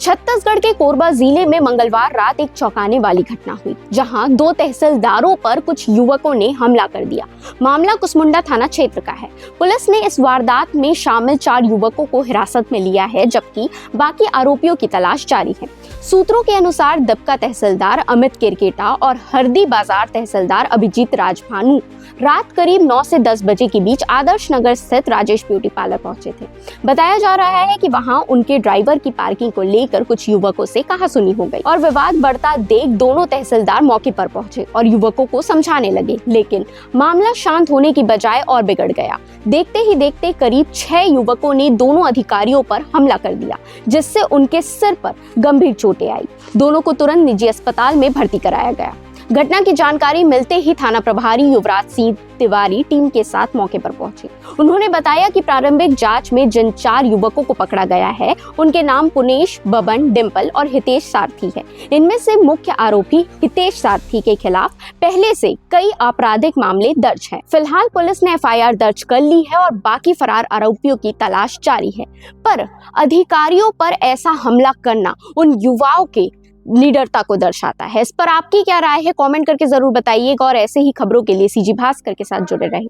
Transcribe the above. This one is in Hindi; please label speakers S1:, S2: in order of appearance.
S1: छत्तीसगढ़ के कोरबा जिले में मंगलवार रात एक चौंकाने वाली घटना हुई, जहां दो तहसीलदारों पर कुछ युवकों ने हमला कर दिया। मामला कुसमुंडा थाना क्षेत्र का है। पुलिस ने इस वारदात में शामिल 4 युवकों को हिरासत में लिया है, जबकि बाकी आरोपियों की तलाश जारी है। सूत्रों के अनुसार दबका तहसीलदार अमित किरकेटा और हरदी बाजार तहसीलदार अभिजीत राजभानु रात करीब 9 से 10 बजे के बीच आदर्श नगर स्थित राजेश ब्यूटी पार्लर पहुंचे थे। बताया जा रहा है कि वहां उनके ड्राइवर की पार्किंग को लेकर कुछ युवकों से कहासुनी हो गई और विवाद बढ़ता देख दोनों तहसीलदार मौके पर पहुंचे और युवकों को समझाने लगे, लेकिन मामला शांत होने की बजाय और बिगड़ गया। देखते ही देखते करीब 6 युवकों ने दोनों अधिकारियों पर हमला कर दिया, जिससे उनके सिर पर गंभीर चोटें आई। दोनों को तुरंत निजी अस्पताल में भर्ती कराया गया। घटना की जानकारी मिलते ही थाना प्रभारी युवराज सिंह तिवारी टीम के साथ मौके पर पहुंचे। उन्होंने बताया कि प्रारंभिक जांच में जिन 4 युवकों को पकड़ा गया है, उनके नाम पुनेश, बबन, डिंपल और हितेश सारथी है। इनमें से मुख्य आरोपी हितेश सारथी के खिलाफ पहले से कई आपराधिक मामले दर्ज हैं। फिलहाल पुलिस ने FIR दर्ज कर ली है और बाकी फरार आरोपियों की तलाश जारी है। पर अधिकारियों पर ऐसा हमला करना उन युवाओं के निडरता को दर्शाता है। इस पर आपकी क्या राय है? कमेंट करके जरूर बताइएगा और ऐसे ही खबरों के लिए CG भास्कर के साथ जुड़े रहें।